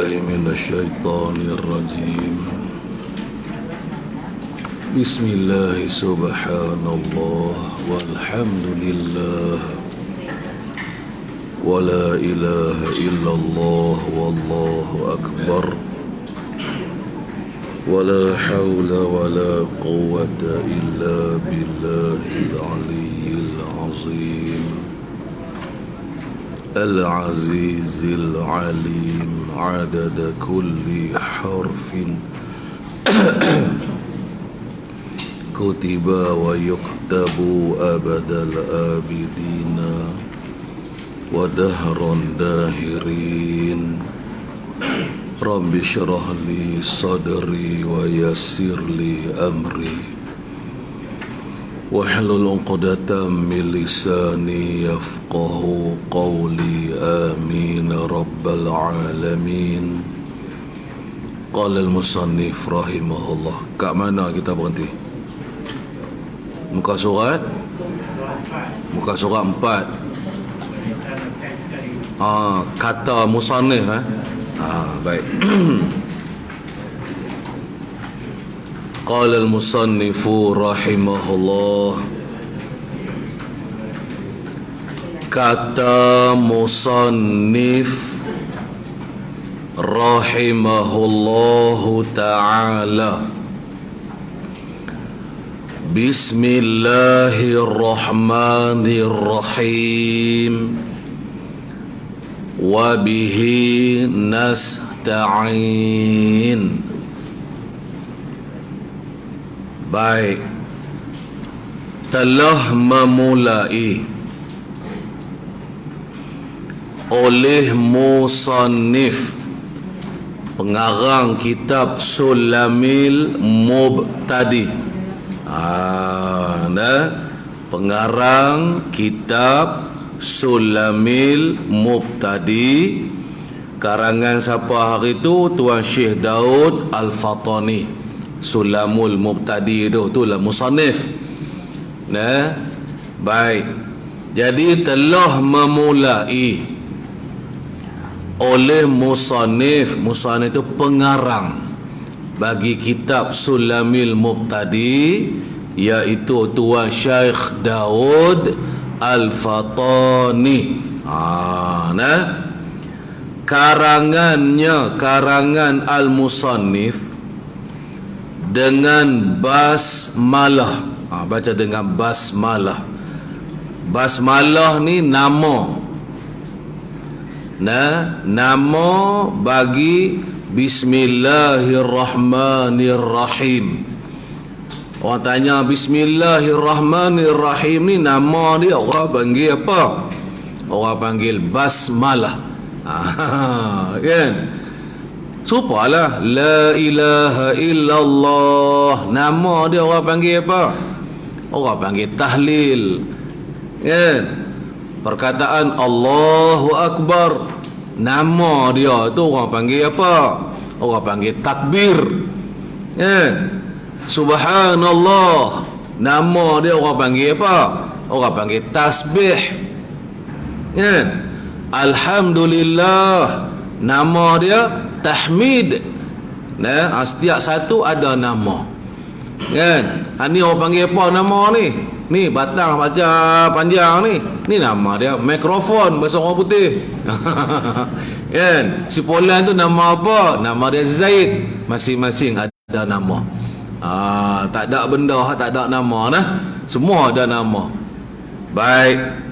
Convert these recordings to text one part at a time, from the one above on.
بالله من الشيطان الرجيم بسم الله سبحان الله والحمد لله ولا إله إلا الله والله أكبر ولا حول ولا قوة إلا بالله العلي العظيم العزيز العليم عدد كل حرف كتب ويكتب أبد الآبدين ودهر الداهرين رب اشرح لي صدري ويسر لي أمري واحلل عقدة من لساني يفقه قولي آمين رب العالمين. قال المصنف رحمه الله. Kat mana kita berhenti? Muka surat 4. Kata musannif baik. قال المصنف رحمه الله. Kata musannif rahimahullahu ta'ala. Bismillahirrahmanirrahim. Wabihi nasta'in. Baik, telah memulai oleh musannif pengarang kitab Sulamil Mubtadi. Pengarang kitab Sulamil Mubtadi, karangan siapa hari itu? Tuan Syekh Daud Al-Fatani. Sulamul Mubtadi itulah musannif. Baik. Jadi telah memulai oleh musannif. Musannif itu pengarang bagi kitab Sulamil Mubtadi, iaitu Tuan Syekh Daud Al-Fatani. Karangan al-musannif dengan basmalah. Baca dengan basmalah. Basmalah ni nama. Nama bagi Bismillahirrahmanirrahim. Orang tanya Bismillahirrahmanirrahim ni nama dia, orang panggil apa? Orang panggil basmalah. Kan? Supalah la ilaha illallah. Nama dia orang panggil apa? Orang panggil tahlil. Kan? Perkataan Allahu Akbar, nama dia tu orang panggil apa? Orang panggil takbir. Kan? Subhanallah, nama dia orang panggil apa? Orang panggil tasbih. Kan? Alhamdulillah, nama dia tahmid. Setiap satu ada nama. Kan? Ni orang panggil apa nama ni? Ni batang baca panjang ni. Ni nama dia mikrofon bahasa orang putih. Kan? Si Polan tu nama apa? Nama dia Zaid. Masing-masing ada nama. Tak ada benda tak ada nama semua ada nama. Baik.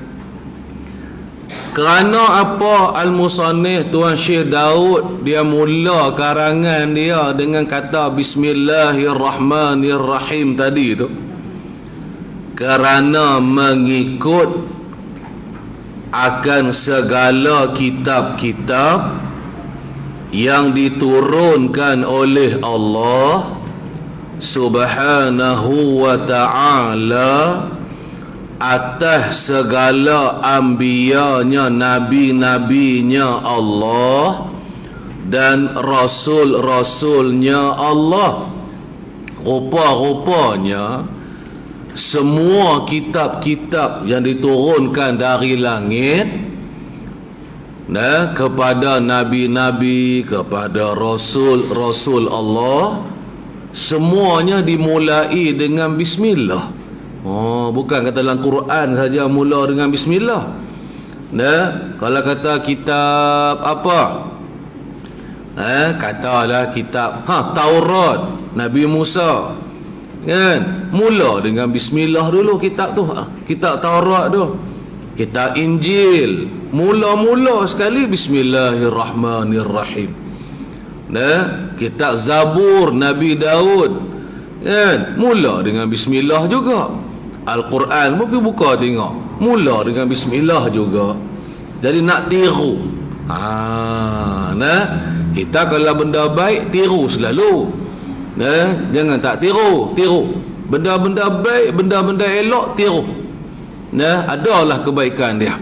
Kerana apa al-musannif Tuan Syekh Daud dia mula karangan dia dengan kata Bismillahirrahmanirrahim tadi tu? Kerana mengikut akan segala kitab-kitab yang diturunkan oleh Allah Subhanahu wa ta'ala atas segala anbiyanya, nabi-nabinya Allah dan rasul-rasulnya Allah. Rupa-rupanya semua kitab-kitab yang diturunkan dari langit kepada nabi-nabi, kepada rasul-rasul Allah, semuanya dimulai dengan bismillah. Bukan kata dalam Quran saja mula dengan bismillah. Kalau kata kitab apa? Katalah kitab Taurat Nabi Musa, kan, mula dengan bismillah dulu kitab tu. Kitab Taurat tu. Kitab Injil mula-mula sekali bismillahirrahmanirrahim. Kitab Zabur Nabi Daud, kan, mula dengan bismillah juga. Al-Quran pun buka tengok, mula dengan bismillah juga. Jadi nak tiru, kita kalau benda baik tiru selalu. Jangan tak tiru. Benda-benda baik, benda-benda elok tiru. Adalah kebaikan dia.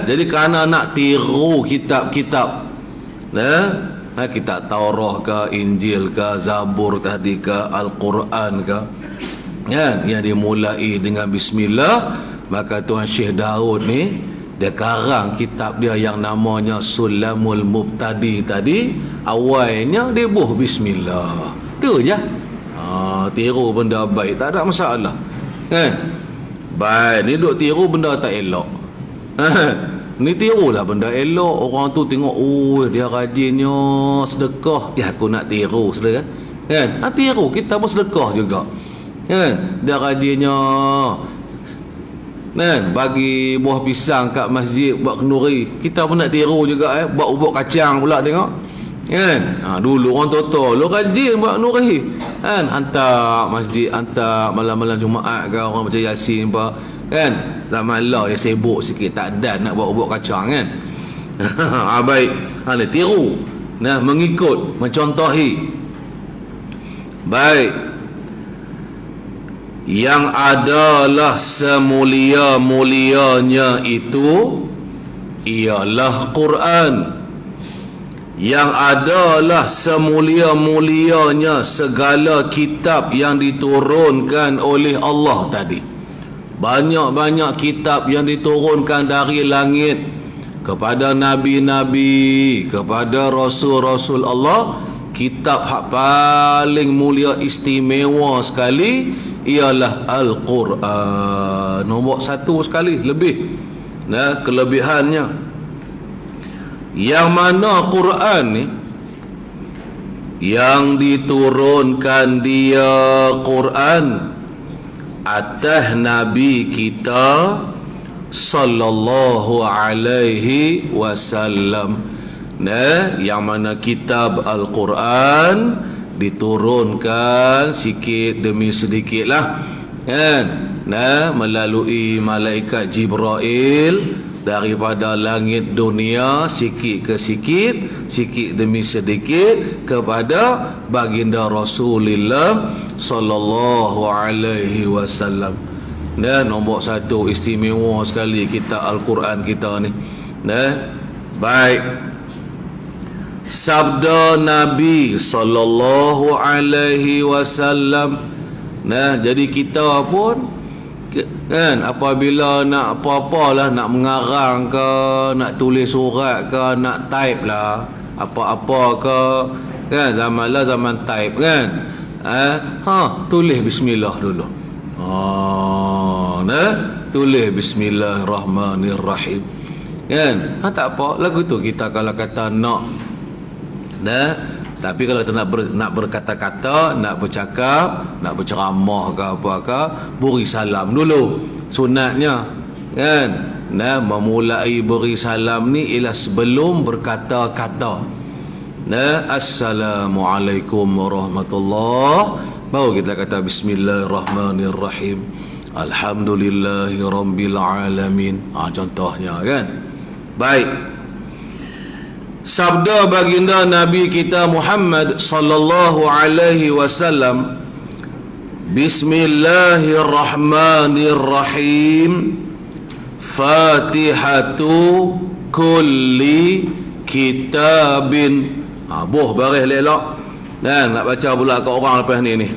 Jadi kerana nak tiru kitab-kitab, kitab Taurah ke, Injil ke, Zabur tadi ke, Al-Quran ke, yang dimulai dengan bismillah, maka Tuan Syekh Daud ni dia karang kitab dia yang namanya Sulamul Mubtadi tadi. Awalnya dia buh bismillah. Tu je. Tiru benda baik tak ada masalah, kan? Baik, ni duk tiru benda tak elok. Ni tirulah benda elok. Orang tu tengok, dia rajinnya sedekah. Aku nak tiru saudara, kan? Tiru, kita pun sedekah juga, kan? Dia rajinnya, kan, bagi buah pisang kat masjid buat kenduri. Kita pun nak tiru juga, buat ubuk kacang pula tengok, kan? Dulu orang tua-tua lu rajin buat kenduri, kan? Hantar masjid, hantar malam-malam Jumaat ke, orang baca Yasin apa, kan? Zaman lah dia sibuk sikit, tak ada nak buat ubuk kacang, kan? Baik, ni tiru, mengikut, mencontohi. Baik, yang adalah semulia-mulianya itu ialah Quran, yang adalah semulia-mulianya segala kitab yang diturunkan oleh Allah tadi. Banyak-banyak kitab yang diturunkan dari langit kepada nabi-nabi, kepada rasul-rasul Allah. Kitab hak paling mulia istimewa sekali ialah Al-Quran. Nombor satu sekali lebih, kelebihannya. Yang mana Quran ni, yang diturunkan dia Quran atas Nabi kita sallallahu alaihi wasallam. Yang mana kitab Al-Quran diturunkan sikit demi sedikit lah, kan? Melalui malaikat Jibril daripada langit dunia, sikit ke sikit, sikit demi sedikit, kepada baginda Rasulullah sallallahu alaihi wasallam. Nombor satu istimewa sekali kitab Al-Quran kita ni. Baik, sabda Nabi sallallahu alaihi wasallam. Jadi kita pun, kan, apabila nak apa-apalah, nak mengarang ke, nak tulis surat ke, nak type lah apa-apa ke, kan, zaman type, kan, tulis bismillah dulu. Tulis bismillahirrahmanirrahim, kan? Tak apa, lagu tu kita kalau kata nak, tapi kalau kita nak berkata-kata, nak bercakap, nak berceramah ke apa ke, beri salam dulu. Sunatnya, kan, memulai beri salam ni ialah sebelum berkata-kata. Assalamualaikum warahmatullahi, baru kita kata bismillahirrahmanirrahim, alhamdulillahirabbil alamin. Contohnya, kan? Baik, sabda baginda Nabi kita Muhammad sallallahu alaihi wasallam, bismillahirrahmanirrahim, fatihatu kulli kitabin. Boh baris elok, dan nak baca pula kat orang lepas ni.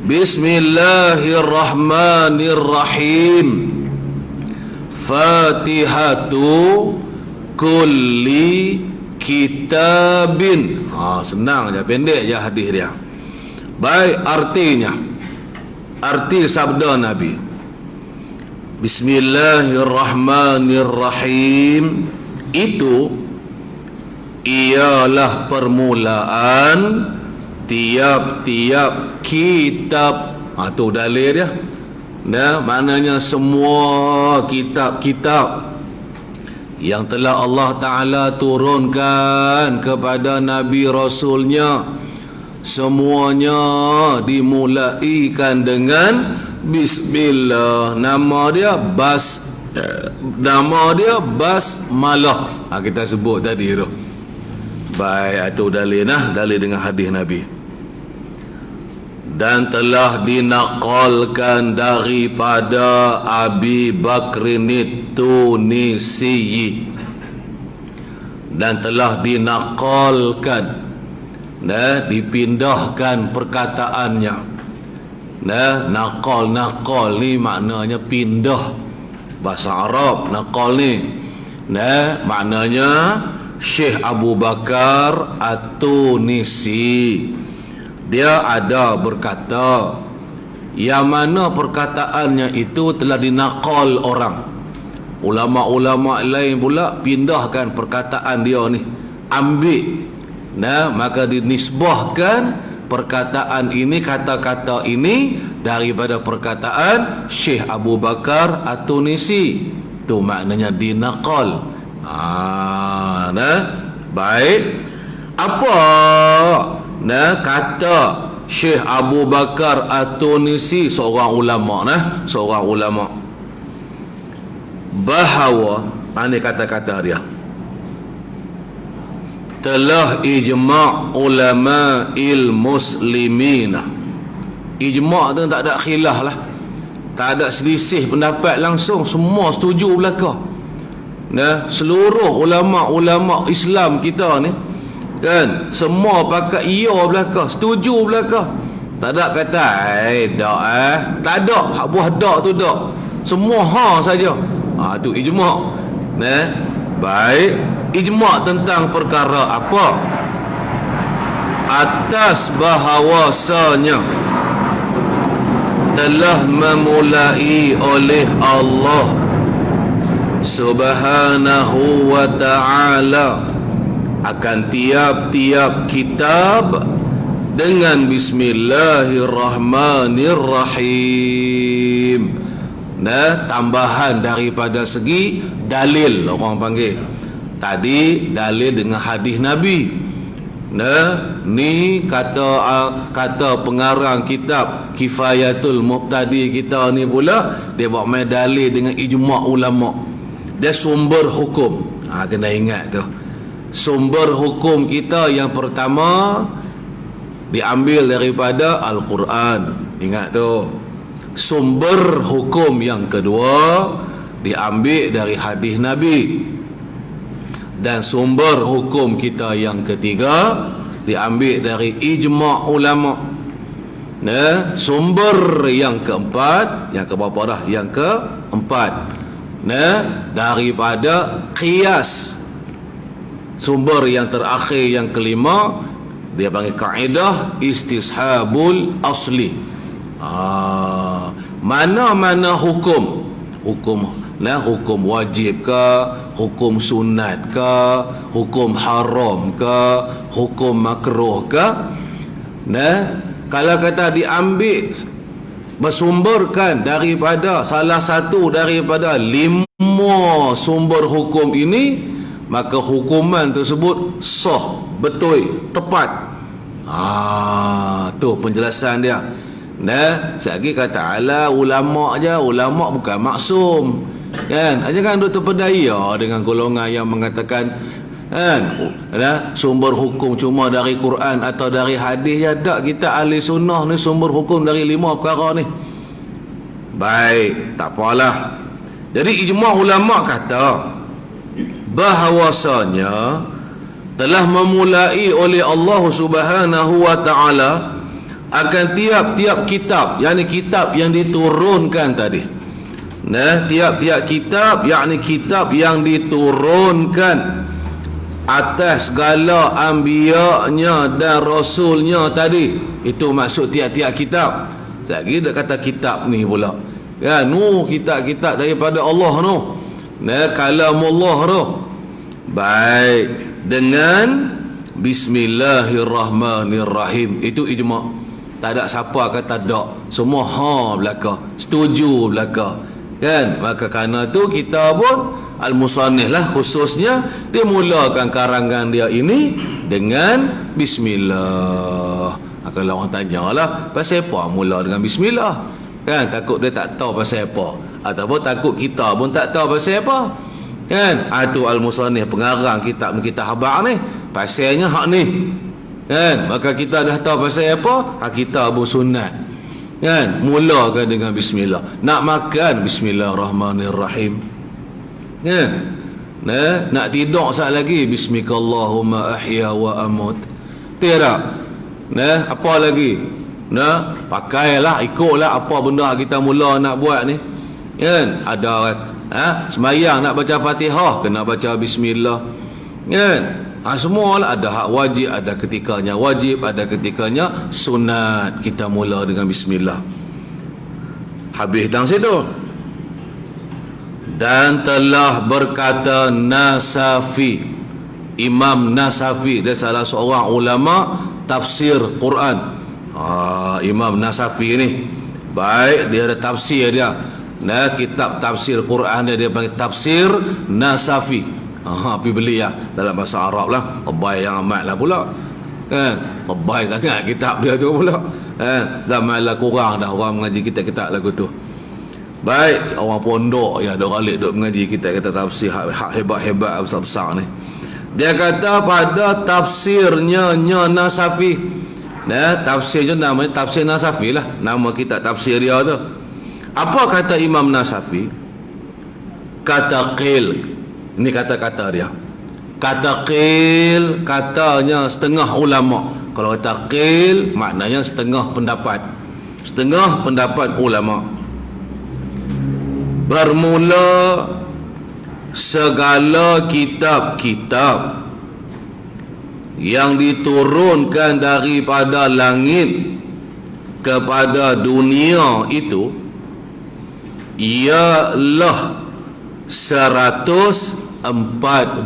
Bismillahirrahmanirrahim, fatihatu kulli kitabin. Senang je, pendek je hadis dia. Baik, arti sabda Nabi, Bismillahirrahmanirrahim, itu ialah permulaan tiap-tiap kitab. Tu dalil dia. Maknanya semua kitab-kitab yang telah Allah Ta'ala turunkan kepada Nabi Rasulnya, semuanya dimulaikan dengan Bismillah. Nama dia basmalah. Kita sebut tadi tu. Baik, itu dalil dengan hadis Nabi. Dan telah dinaqalkan daripada Abi Bakrin Tunisi, dan telah dinaqalkan, dipindahkan perkataannya. Naqal ni maknanya pindah. Bahasa Arab naqal ni maknanya Syekh Abu Bakar At-Tunisi, dia ada berkata, yang mana perkataannya itu telah dinaqal orang. Ulama-ulama lain pula pindahkan perkataan dia ni, ambil, maka dinisbahkan perkataan ini, kata-kata ini daripada perkataan Syekh Abu Bakar At-Tunisi. Tu maknanya dinaqal. Baik, apa kata Syekh Abu Bakar At-Tunisi, seorang ulama, bahawa ini kata-kata dia, telah ijma' ulama'il muslimina. Ijma' tu tak ada khilaf lah, tak ada selisih pendapat langsung, semua setuju belaka. Seluruh ulama-ulama Islam kita ni kan, semua pakat iya belaka, setuju belaka. Tak ada kata tak ada, buah dak tu dak, semua saja. Tu ijma'. Baik, ijma' tentang perkara apa? Atas bahawasanya telah memulai oleh Allah Subhanahu wa ta'ala akan tiap-tiap kitab dengan Bismillahirrahmanirrahim. Tambahan daripada segi dalil, orang panggil tadi dalil dengan hadis Nabi. Ni kata pengarang kitab Kifayatul Muqtadi kita ni pula, dia buat main dalil dengan ijma' ulama. Dia sumber hukum. Kena ingat tu, sumber hukum kita yang pertama diambil daripada Al-Quran. Ingat tu. Sumber hukum yang kedua diambil dari hadis Nabi. Dan sumber hukum kita yang ketiga diambil dari ijma' ulama. Sumber yang keempat, yang keberapa dah? Yang keempat, daripada qiyas. Sumber yang terakhir, yang kelima, dia panggil kaedah istishabul asli. Mana-mana hukum hukum wajib ke, hukum sunat ke, hukum haram ke, hukum makruh ke, kalau kata diambil, bersumberkan daripada salah satu daripada 5 sumber hukum ini, maka hukuman tersebut sah, betul, tepat. Tu penjelasan dia. Sekali kata ala ulama je, ulama bukan maksum, kan? Jangan duk terpedaya dengan golongan yang mengatakan sumber hukum cuma dari Quran atau dari hadis. Ya tak, kita ahli sunnah ni sumber hukum dari 5 perkara ni. Baik, tak apalah. Jadi ijma' ulama kata bahawasanya telah memulai oleh Allah Subhanahu wa ta'ala akan tiap-tiap kitab, yakni kitab yang diturunkan tadi, tiap-tiap kitab, yakni kitab yang diturunkan atas segala anbiya-nya dan rasulnya tadi. Itu maksud tiap-tiap kitab. Lagi dia kata kitab ni pula. Ya, kitab-kitab daripada Allah kalamullah tu. Baik, dengan bismillahirrahmanirrahim. Itu ijma'. Tak ada siapa kata tak. Semua belaka, setuju belaka. Kan? Maka kerana tu kita pun al-musannif lah khususnya dia mulakan karangan dia ini dengan bismillah. Kalau orang tanyalah pasal apa mula dengan bismillah, kan, takut dia tak tahu pasal apa, ataupun takut kita pun tak tahu pasal apa, kan. Itu al-musannif pengarang kitab kita khabar ni pasalnya hak ni, kan. Maka kita dah tahu pasal apa, kita pun sunat, kan, mulakan dengan bismillah. Nak makan bismillahirrahmanirrahim, kan. Nak tidur sat lagi bismikallahumma ahya wa amut. Tidak. Apa lagi? Pakailah, ikutlah apa benda kita mula nak buat ni, kan. Ada sembahyang nak baca Fatihah, kena baca bismillah, kan. Semualah ada hak wajib, ada ketikanya wajib, ada ketikanya sunat. Kita mula dengan bismillah. Habis tang situ. Dan telah berkata Nasafi, Imam Nasafi, dia salah seorang ulama tafsir Quran. Imam Nasafi ni, baik, dia ada tafsir dia. Kitab tafsir Quran dia panggil tafsir Nasafi. Pergi beli ya dalam bahasa Arab lah. Tebal yang amat lah pula, tebal sangat kitab dia tu pula, zaman lah kurang dah orang mengaji kitab-kitab lagu tu. Baik, orang pondok ya dok alik dok mengaji kitab-kitab tafsir hak hebat-hebat besar-besar ni. Dia kata pada tafsirnya Nasafi. Tafsirnya namanya tafsir Nasafi lah, nama kitab tafsir dia tu. Apa kata Imam Nasafi? Kata qil. Ini kata-kata dia. Kata qil, katanya setengah ulama. Kalau kata qil, maknanya setengah pendapat. Setengah pendapat ulama. Bermula segala kitab-kitab yang diturunkan daripada langit kepada dunia itu ialah 104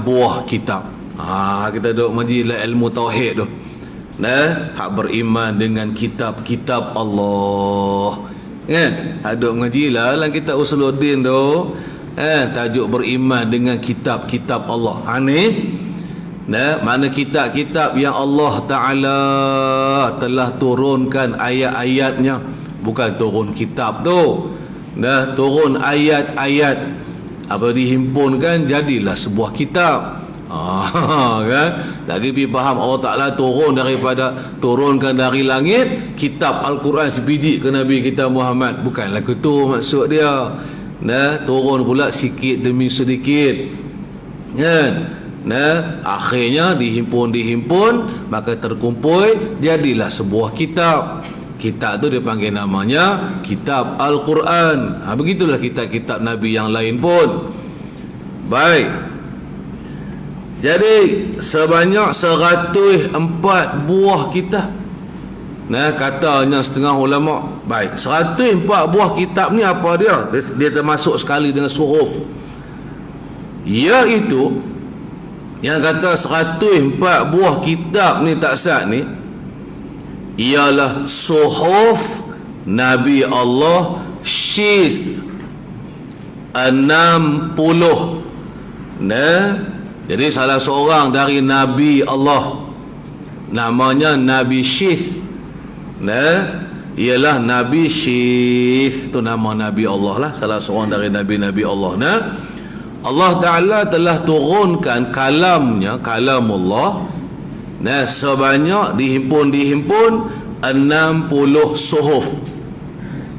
buah kitab. Kita duk mengaji ilmu tauhid tu, hak beriman dengan kitab-kitab Allah, kan. Hak duk mengaji lah dalam kitab Usuluddin tu, tajuk beriman dengan kitab-kitab Allah. Ni mana kitab-kitab yang Allah Ta'ala telah turunkan ayat-ayatnya. Bukan turun kitab tu, turun ayat-ayat. Apa dihimpunkan jadilah sebuah kitab. Kan? Lagi pergi faham Allah Ta'ala turunkan dari langit kitab Al-Quran sebiji ke Nabi kita Muhammad. Bukanlah itu maksud dia. Turun pula sikit demi sedikit, kan. Akhirnya dihimpun, maka terkumpul jadilah sebuah kitab. Kitab tu dipanggil namanya kitab Al-Quran. Begitulah kitab-kitab Nabi yang lain pun. Baik, jadi sebanyak 104 buah kitab. Katanya setengah ulama. Baik, 104 buah kitab ni apa dia? Dia termasuk sekali dengan suhuf, iaitu yang kata 104 buah kitab ni tak sah ni ialah suhuf Nabi Allah Syith 60. Jadi salah seorang dari Nabi Allah namanya Nabi Syith, ialah Nabi Syith. Itu nama Nabi Allah lah, salah seorang dari Nabi-Nabi Allah. Allah Ta'ala telah turunkan kalamnya, kalamullah, sebanyak dihimpun 60 suhuf,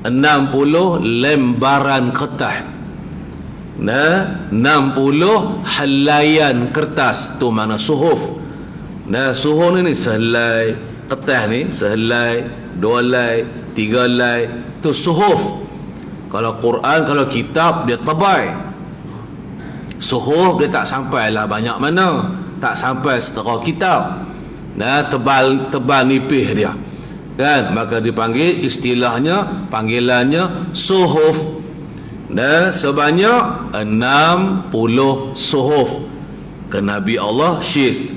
60 lembaran kertas, 60 helaian kertas. Tu mana suhuf. Suhuf ni sehelai kertas ni, sehelai, 2 helai, 3 helai, tu suhuf. Kalau Quran, kalau kitab dia tebal. Suhuf dia tak sampailah banyak mana, tak sampai setara kitab. Tebal nipis dia. Kan, maka dipanggil, istilahnya, panggilannya suhuf. Sebanyak 60 suhuf ke Nabi Allah Syith.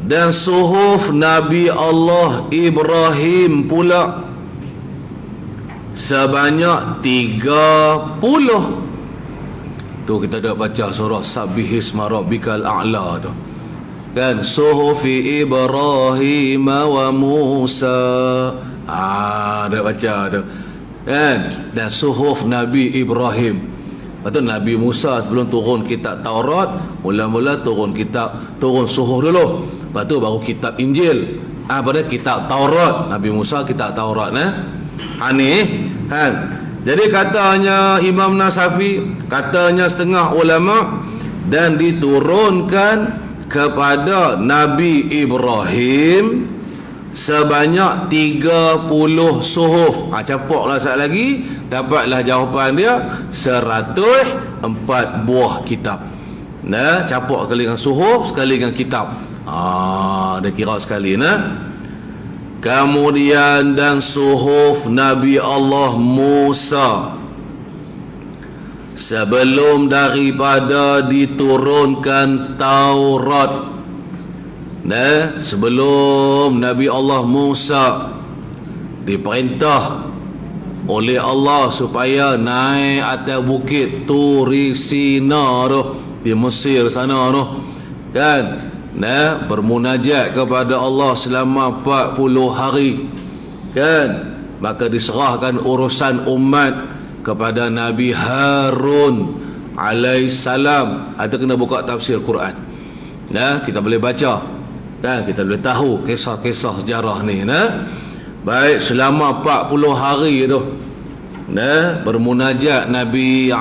Dan suhuf Nabi Allah Ibrahim pula sebanyak 30. Tu kita dah baca surah Sabbihisma Rabbikal A'la tu. Kan, suhufi Ibrahim wa Musa. Dah baca tu. Kan, dan suhuf Nabi Ibrahim. Lepas tu Nabi Musa sebelum turun kitab Taurat, mula-mula turun suhuf dulu. Lepas tu baru kitab Injil. Pada kitab Taurat, Nabi Musa kitab Taurat Jadi katanya Imam Nasafi, katanya setengah ulama, dan diturunkan kepada Nabi Ibrahim sebanyak 30 suhuf. Capoklah sekali lagi, dapatlah jawapan dia 104 buah kitab. Capok sekali dengan suhuf, sekali dengan kitab. Dia kira sekali. Kemudian dan suhuf Nabi Allah Musa sebelum daripada diturunkan Taurat. Sebelum Nabi Allah Musa diperintah oleh Allah supaya naik atas bukit Turi Sina tu di Mesir sana tu, kan, bermunajat kepada Allah selama 40 hari, kan, maka diserahkan urusan umat kepada Nabi Harun alaihissalam. Ada kena buka tafsir Quran. Kita boleh baca, kita boleh tahu kisah-kisah sejarah ni. Baik, selama 40 hari tu bermunajat Nabi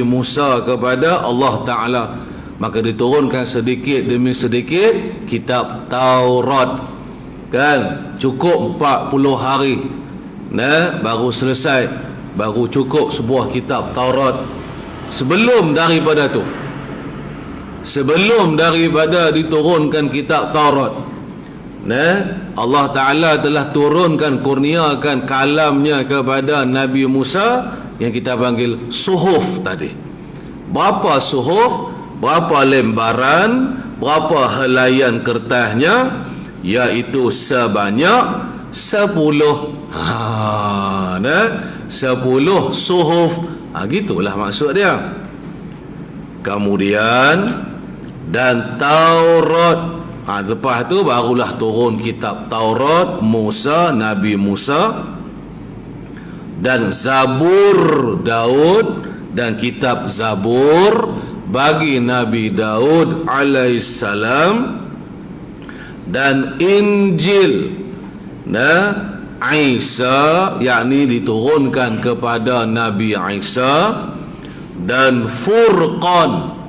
Musa kepada Allah Ta'ala, maka diturunkan sedikit demi sedikit kitab Taurat. Kan, cukup 40 hari baru selesai, baru cukup sebuah kitab Taurat. Sebelum daripada diturunkan kitab Taurat, Allah Ta'ala telah turunkan, kurniakan kalamnya kepada Nabi Musa yang kita panggil suhuf tadi. Berapa suhuf, berapa lembaran, berapa helaian kertasnya? Iaitu sebanyak 10. 10 suhuf. Gitulah maksud dia. Kemudian dan Taurat. Lepas tu barulah turun kitab Taurat Nabi Musa, dan Zabur Daud, dan kitab Zabur bagi Nabi Daud alaihissalam, dan Injil Isa, yakni diturunkan kepada Nabi Isa, dan Furqan.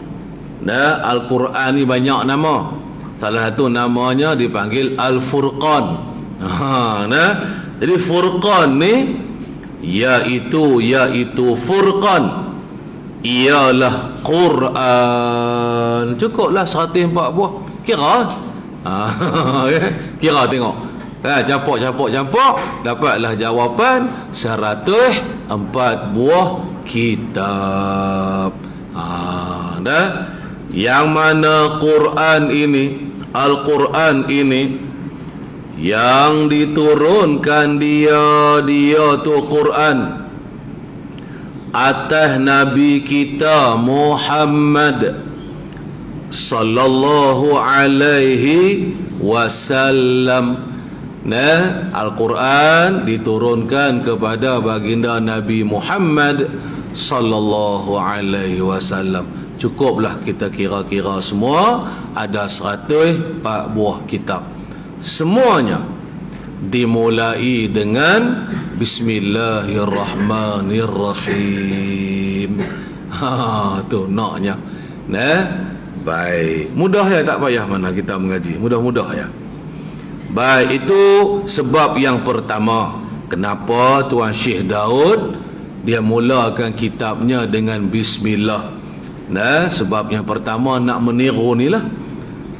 Al-Quran ni banyak nama. Salah satu namanya dipanggil Al-Furqan. Jadi Furqan ni iaitu Furqan ialah Quran. Cukuplah 104 buah. Kira kira tengok. Campur dapatlah jawapan 104 buah kitab. Yang mana Al-Quran ini yang diturunkan dia tu Quran atas Nabi kita Muhammad sallallahu alaihi wasallam. Al-Quran diturunkan kepada baginda Nabi Muhammad sallallahu alaihi wasallam. Cukuplah kita kira-kira semua ada 104 buah kitab. Semuanya dimulai dengan Bismillahirrahmanirrahim. Tu naknya. Baik, mudah ya, tak payah mana kita mengaji, mudah-mudah ya. Baik, itu sebab yang pertama kenapa Tuan Syekh Daud dia mulakan kitabnya dengan bismillah. Nah, sebab yang pertama nak meniru ni lah,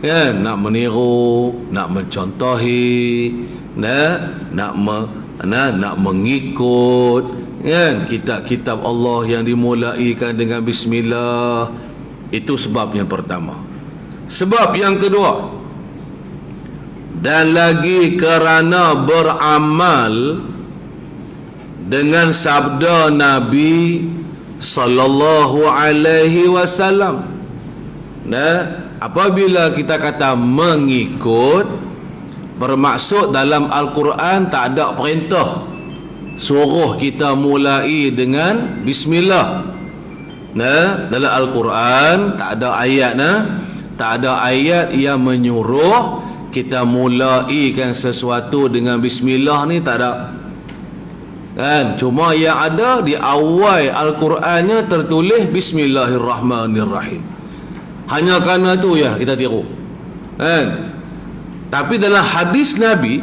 kan, nak meniru, nak mencontohi, nak mengikut, kan, kitab-kitab Allah yang dimulaikan dengan bismillah. Itu sebab yang pertama. Sebab yang kedua, dan lagi kerana beramal dengan sabda Nabi sallallahu alaihi wasallam. Apabila kita kata mengikut, bermaksud dalam Al-Quran tak ada perintah suruh kita mulai dengan bismillah. Dalam Al-Quran tak ada ayat, tak ada ayat yang menyuruh kita mulaikan sesuatu dengan bismillah ni, tak ada, kan. Cuma yang ada di awal Al-Qurannya tertulis bismillahirrahmanirrahim. Hanya kerana tu ya kita tiru, kan. Tapi dalam hadis Nabi,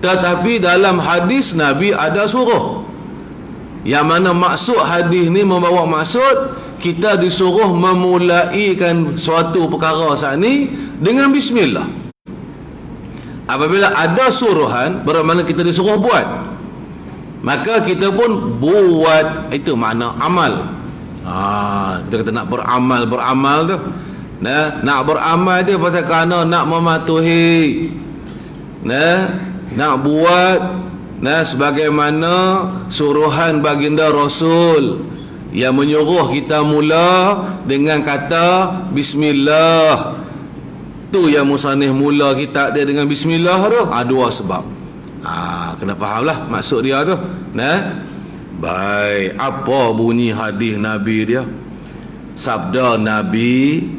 tetapi dalam hadis Nabi ada suruh, yang mana maksud hadis ni membawa maksud kita disuruh memulaikan suatu perkara saat ni dengan bismillah. Apabila ada suruhan, bermakna kita disuruh buat, maka kita pun buat. Itu makna amal. Kita kata nak beramal tu. Nak beramal dia pasal kerana nak mematuhi, nak buat, sebagaimana suruhan baginda Rasul yang menyuruh kita mula dengan kata bismillah. Tu yang musannif mula kitab dia dengan bismillah tu. Dua sebab. Kena fahamlah maksud dia tu. Baik, apa bunyi hadis Nabi dia? Sabda Nabi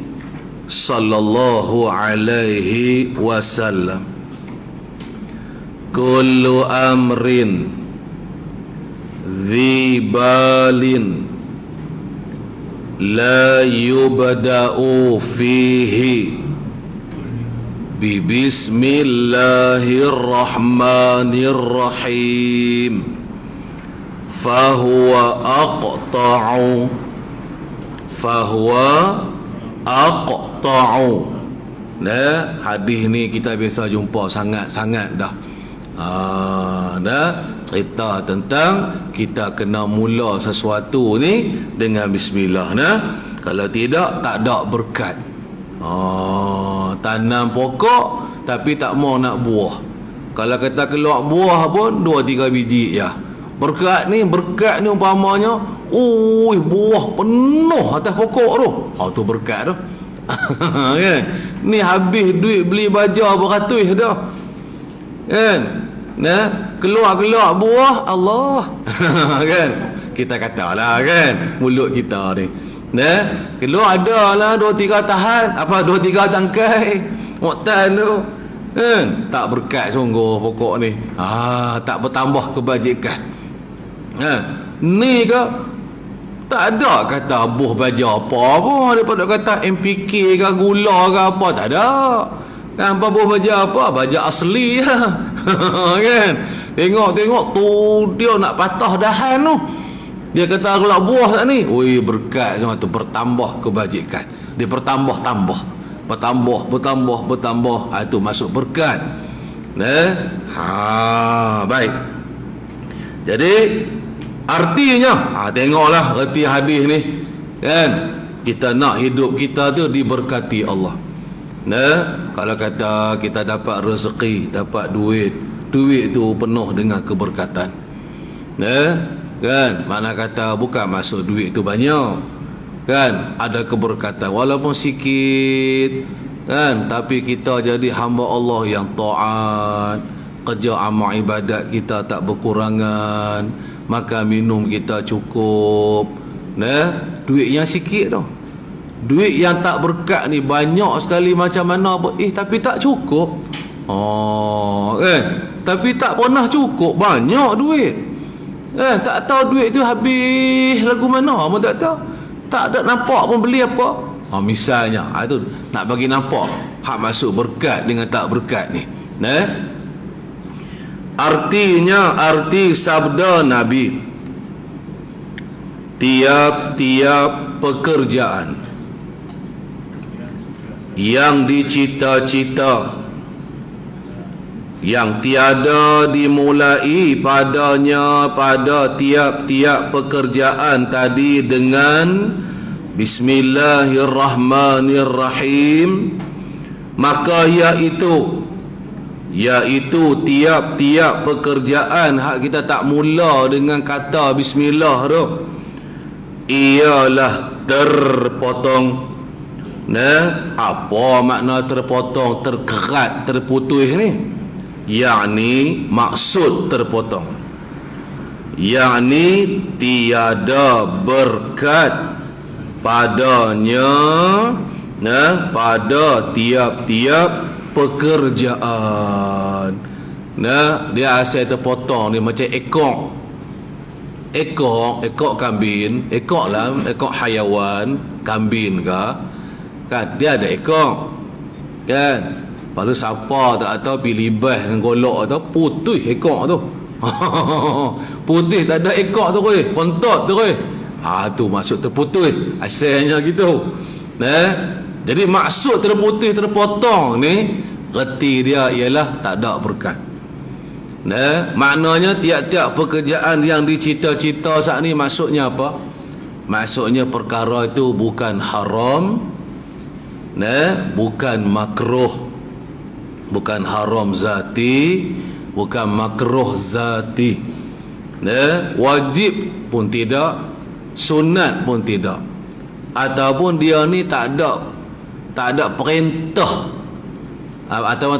sallallahu alaihi wasallam, kullu amrin dhi balin la yubda'u fihi bi bismillahirrahmanirrahim fahuwa aqta'u. Hadis ni kita biasa jumpa sangat-sangat dah. Cerita tentang kita kena mula sesuatu ni dengan bismillah. Kalau tidak, tak ada berkat. Tanam pokok tapi tak mau nak buah. Kalau kita keluar buah pun 2-3 biji ya. Berkat ni umpamanya, buah penuh atas pokok tu. Tu berkat tu. Kan? Ni habis duit beli baja beratus dah. Kan? Keluar buah Allah. Kan? Kita katalah, kan, mulut kita ni. Keluar adalah 2-3 tahan, 2-3 tangkai moktan tu. Kan? Tak berkat sungguh pokok ni. Tak bertambah kebajikan. Ni ke tak ada kata buah baja apa daripada kata MPK ke gula ke apa, tak ada. Kan, buah baja apa? Baja asli lah. Kan? Tengok tu dia nak patah dahan tu. Dia kata kalau buah tak ni, berkat semua tu, bertambah kebajikan. Dia bertambah, itu masuk berkat. Baik. Jadi artinya, tengoklah erti hadis ni, kan, kita nak hidup kita tu diberkati Allah. Kalau kata kita dapat rezeki, dapat duit tu penuh dengan keberkatan. Kan, mana kata bukan masuk duit tu banyak, kan, ada keberkatan walaupun sikit, kan, tapi kita jadi hamba Allah yang taat, kerja amal ibadat kita tak berkurangan, makan minum kita cukup. Duit yang sikit tu, duit yang tak berkat ni banyak sekali macam mana pun, tapi tak cukup. Kan, tapi tak pernah cukup, banyak duit. Tak tahu duit tu habis lagu mana pun tak tahu. Tak ada nampak pun beli apa. Misalnya, itu nak bagi nampak hak masuk berkat dengan tak berkat ni. Artinya, arti sabda Nabi, tiap-tiap pekerjaan yang dicita-cita, yang tiada dimulai padanya pada tiap-tiap pekerjaan tadi dengan Bismillahirrahmanirrahim, maka iaitu tiap-tiap pekerjaan hak kita tak mula dengan kata Bismillah tu, ialah terpotong. Nah, apa makna terpotong, terkerat, terputus ni? Yakni maksud terpotong, yakni tiada berkat padanya, nah, pada tiap-tiap pekerjaan. Nah, dia asal terpotong, dia macam ekor kambing, ekor haiwan, kambing ke kan, dia ada ekor kan. Lepas tu siapa tak tahu pergi libas dengan golok tu, putus ekor tu. Putih tak ada ekor tu weh, kontot tu weh. Tu maksud terputus, asalnya gitu. Jadi maksud terputus, terpotong ni, reti dia ialah tak ada berkat. Maknanya tiap-tiap pekerjaan yang dicita-cita saat ni, maksudnya apa? Maksudnya perkara itu bukan haram, bukan makruh, bukan haram zati, bukan makruh zati, wajib pun tidak, sunat pun tidak, ataupun dia ni tak ada perintah, atau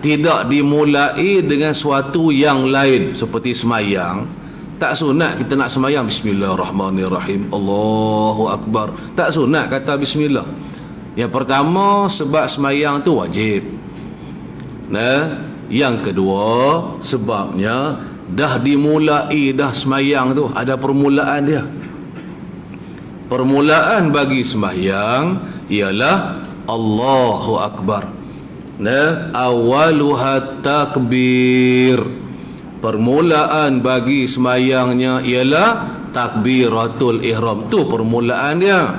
tidak dimulai dengan suatu yang lain. Seperti semayang, tak sunat kita nak semayang Bismillahirrahmanirrahim, Allahu Akbar, tak sunat kata Bismillah. Yang pertama, sebab semayang tu wajib. Yang kedua, sebabnya dah dimulai dah semayang tu, ada permulaan dia. Permulaan bagi semayang ialah Allahu Akbar. Awaluha takbir. Permulaan bagi semayangnya ialah takbiratul ihram. Tu permulaan dia.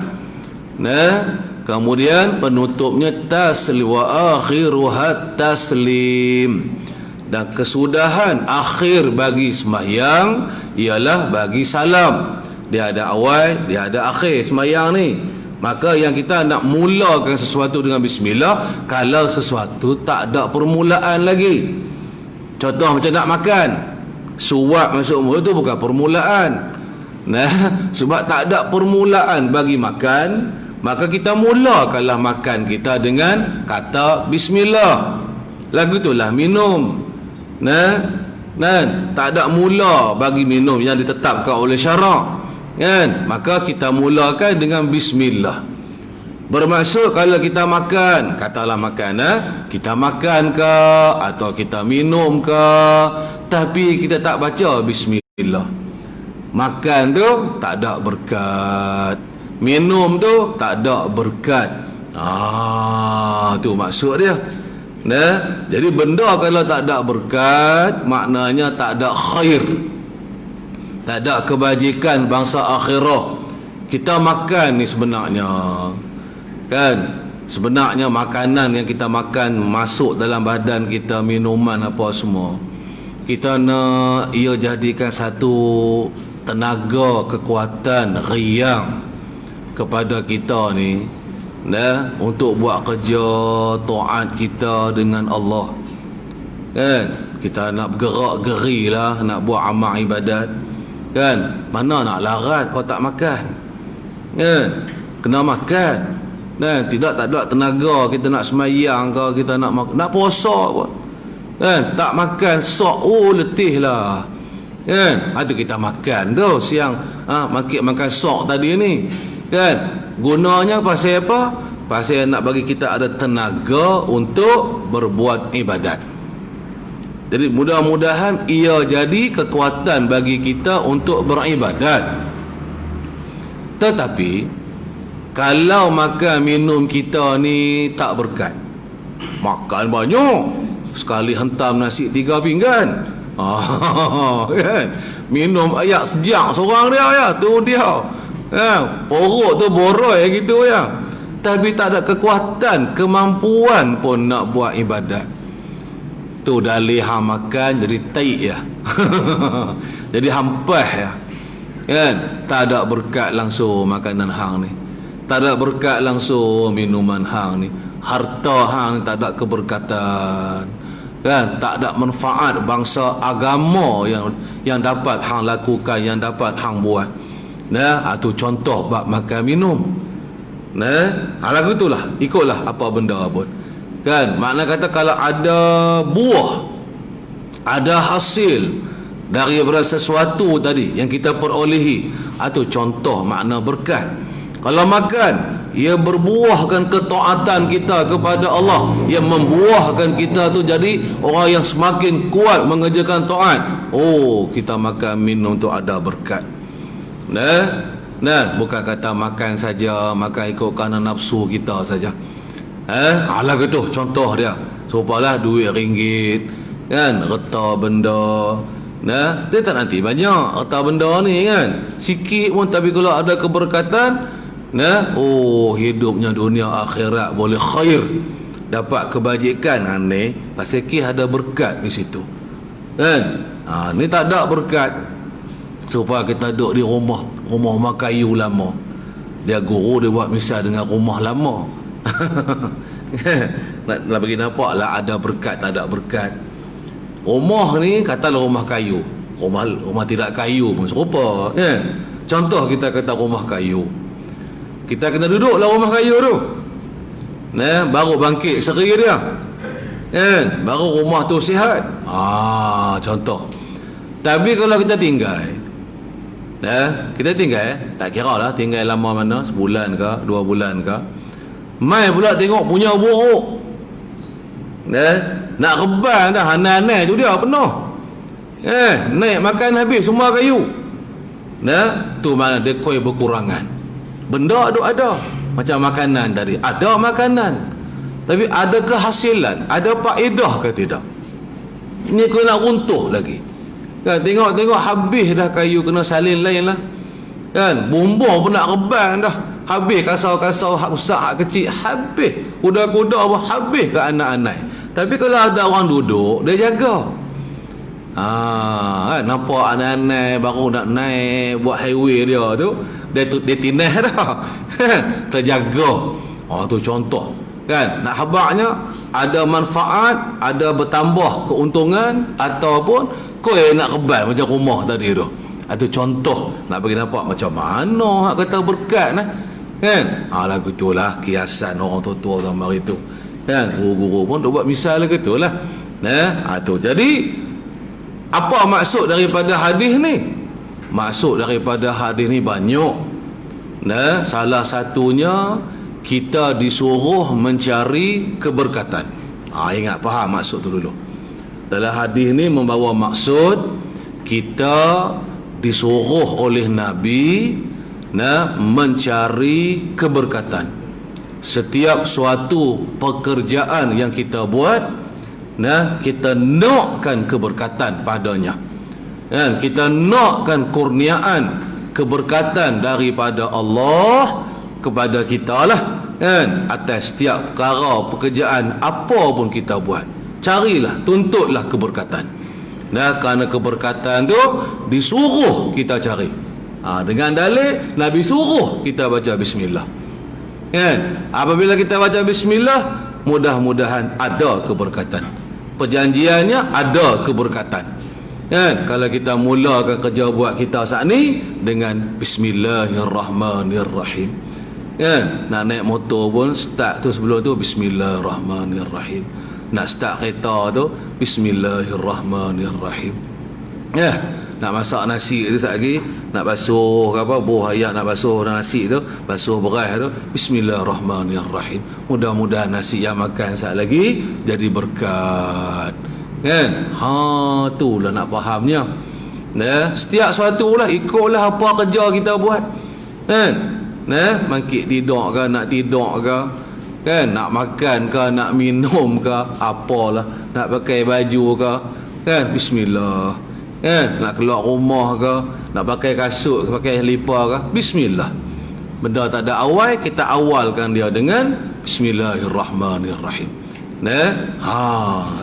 Kemudian penutupnya taslim, wa akhiruhat taslim. Dan kesudahan akhir bagi sembahyang ialah bagi salam. Dia ada awal, dia ada akhir sembahyang ni. Maka yang kita nak mulakan sesuatu dengan bismillah kalau sesuatu tak ada permulaan lagi. Contoh macam nak makan, suap masuk mulut tu bukan permulaan. Sebab tak ada permulaan bagi makan, maka kita mulakanlah makan kita dengan kata bismillah. Lagu itulah minum. Tak ada mula bagi minum yang ditetapkan oleh syarak, kan? Maka kita mulakan dengan bismillah. Bermaksud kalau kita makan, katalah makan, kita makan ke atau kita minum ke, tapi kita tak baca bismillah, makan tu tak ada berkat, minum tu tak ada berkat. Tu maksud dia. Jadi benda kalau tak ada berkat, maknanya tak ada khair, tak ada kebajikan bangsa akhirah. Kita makan ni sebenarnya, kan, sebenarnya makanan yang kita makan masuk dalam badan kita, minuman apa semua, kita nak ia jadikan satu tenaga, kekuatan, riang kepada kita ni, untuk buat kerja taat kita dengan Allah, kan? Kita nak bergerak-geri lah, nak buat amal ibadat, kan? Mana nak larat kalau tak makan, kan? Kena makan, kan? Tak ada tenaga kita nak semayang ke, kita nak puasa pun, kan? Tak makan sok, letih lah, kan? Ada kita makan tu siang, makan sok tadi ni, kan? Gunanya pasal apa? Pasal nak bagi kita ada tenaga untuk berbuat ibadat. Jadi mudah-mudahan ia jadi kekuatan bagi kita untuk beribadat. Tetapi kalau makan minum kita ni tak berkat, makan banyak, sekali hentam nasi 3 pinggan, Kan? Minum air sejak seorang dia ya, tu dia. Porok tu boroi gitu ya. Tapi tak ada kekuatan, kemampuan pun nak buat ibadat. Tu dalih hang makan jadi taik ya. Jadi hampah ya. Kan? Tak ada berkat langsung makanan hang ni. Tak ada berkat langsung minuman hang ni. Harta hang ni tak ada keberkatan. Kan? Tak ada manfaat bangsa agama yang dapat hang lakukan, yang dapat hang buat. Nah, itu contoh bab makan minum. Nah, lagu itulah, ikutlah apa benda pun. Kan? Makna kata kalau ada buah, ada hasil daripada sesuatu tadi yang kita perolehi, itu contoh makna berkat. Kalau makan, ia berbuahkan ketaatan kita kepada Allah, yang membuahkan kita tu jadi orang yang semakin kuat mengerjakan taat. Oh, kita makan minum tu ada berkat. Nah, bukan kata makan saja, makan ikut kerana nafsu kita saja. Alah gitu contoh dia. Supalah duit ringgit, kan, reta benda. Nah, dia tak nanti banyak reta benda ni kan. Sikit pun tapi kalau ada keberkatan, nah, oh hidupnya dunia akhirat boleh khair. Dapat kebajikan ni, pasal ada berkat di situ. Kan? Ni tak ada berkat. Supaya kita duduk di rumah kayu lama. Dia guru dia buat misal dengan rumah lama. nak bagi nampak lah ada berkat tak ada berkat. Rumah ni katalah rumah kayu, rumah tidak kayu pun serupa. Contoh kita kata rumah kayu, kita kena duduklah rumah kayu tu. Baru bangkit seri dia. Baru rumah tu sihat. Contoh. Tapi kalau kita tinggal, tak kira lah tinggal lama mana, sebulan ke 2 bulan ke, mai pula tengok punya buruk, nak reban dah, anai-anai tu dia penuh, naik makan habis semua kayu. Tu mana dia koi berkurangan. Benda tu ada, macam makanan tadi ada makanan, tapi ada kehasilan, ada faedah ke tidak? Ni kena runtuh lagi. Kan, tengok habis dah kayu, kena salin lain lah. Kan, bumbung pun nak reban dah. Habis kasau-kasau hak besar hak kecil habis. Kuda-kuda pun habis ke anak-anak. Tapi kalau ada orang duduk, dia jaga. Kan, nampak anak-anak baru nak naik buat highway dia tu, dia tinah dah. Terjaga. Tu contoh. Kan, nak habaknya ada manfaat, ada bertambah keuntungan, ataupun kau nak kebal macam rumah tadi tu. Itu contoh nak bagi nampak macam mana hak kata berkat nah. Kan? Lagu itulah kiasan orang tua-tua zaman itu. Kan? Guru-guru pun buat misal gitu lah. Tu jadi apa maksud daripada hadis ni? Maksud daripada hadis ni banyak. Salah satunya kita disuruh mencari keberkatan. Ingat faham maksud tu dulu. Dalam hadis ni membawa maksud kita disuruh oleh Nabi mencari keberkatan. Setiap suatu pekerjaan yang kita buat, kita nakkan keberkatan padanya. Kita nakkan kurniaan keberkatan daripada Allah kepada kita lah. Atas setiap perkara pekerjaan apa pun kita buat, carilah, tuntutlah keberkatan. Kerana keberkatan tu disuruh kita cari. Dengan dalil Nabi suruh kita baca bismillah. Apabila kita baca bismillah, mudah-mudahan ada keberkatan. Perjanjiannya ada keberkatan. Kalau kita mulakan kerja buat kita saat ni dengan bismillahirrahmanirrahim. Nak naik motor pun start tu sebelum tu bismillahirrahmanirrahim. Nak start kereta tu bismillahirrahmanirrahim. Nak masak nasi tu sekejap lagi, nak basuh ke apa, buah ayam nak basuh nasi tu, basuh beras tu, bismillahirrahmanirrahim. Mudah-mudahan nasi yang makan sekejap lagi jadi berkat. Itulah nak fahamnya. Setiap suatu lah ikutlah apa kerja kita buat. Mangkit tidur ke, nak tidur ke, nak makan ke, nak minum ke, apalah, nak pakai baju ke, kan, bismillah. Kan, nak keluar rumah ke, nak pakai kasut, pakai lipa ke, bismillah. Benda tak ada awal, kita awalkan dia dengan bismillahirrahmanirrahim.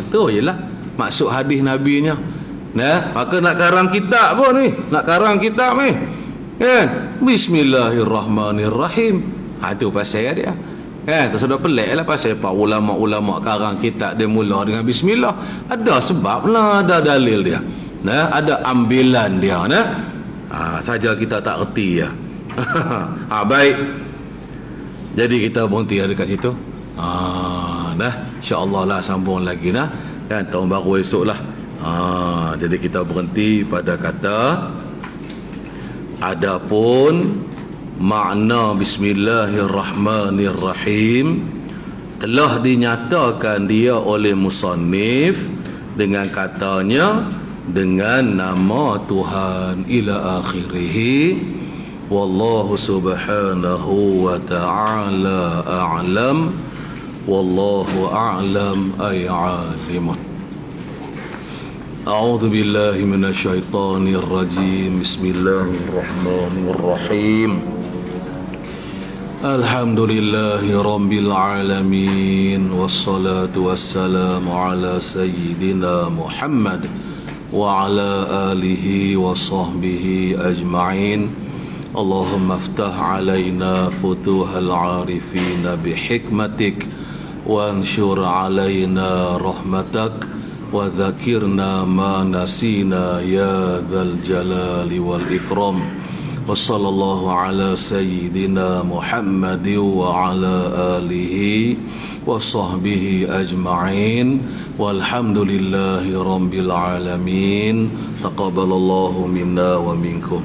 Tu ialah maksud hadis nabinya. Maka nak karang kitab pun ni, nak karang kitab ni, kan, bismillahirrahmanirrahim. Tu pasal dia. Kan, tu sudah pelik lah pasal apa ulama-ulama karang kitab dia mula dengan bismillah. Ada sebab lah, ada dalil dia. Ada ambilan dia. Saja kita tak erti ya. Baik. Jadi kita berhenti dekat situ. InsyaAllah lah sambung lagi kan, tahun baru esok lah. Jadi kita berhenti pada kata adapun makna bismillahirrahmanirrahim telah dinyatakan dia oleh musannif dengan katanya dengan nama Tuhan ila akhirih. Wallahu subhanahu wa ta'ala a'lam. Wallahu a'lam ay alimun. A'udzu billahi minasyaitonir rajim. Bismillahirrahmanirrahim. Alhamdulillahi rabbil alamin, wassalatu wassalamu ala sayyidina Muhammad wa ala alihi wa sahbihi ajma'in. Allahumma aftah alaina futuhal arifin bihikmatik wa anshur alaina rahmatak wa dhakirna ma nasina ya dhal jalali wal ikram. Wa sallallahu ala sayyidina Muhammad wa ala alihi wa sahbihi ajma'in. Walhamdulillahi rabbil alamin. Taqabbalallahu minna wa minkum.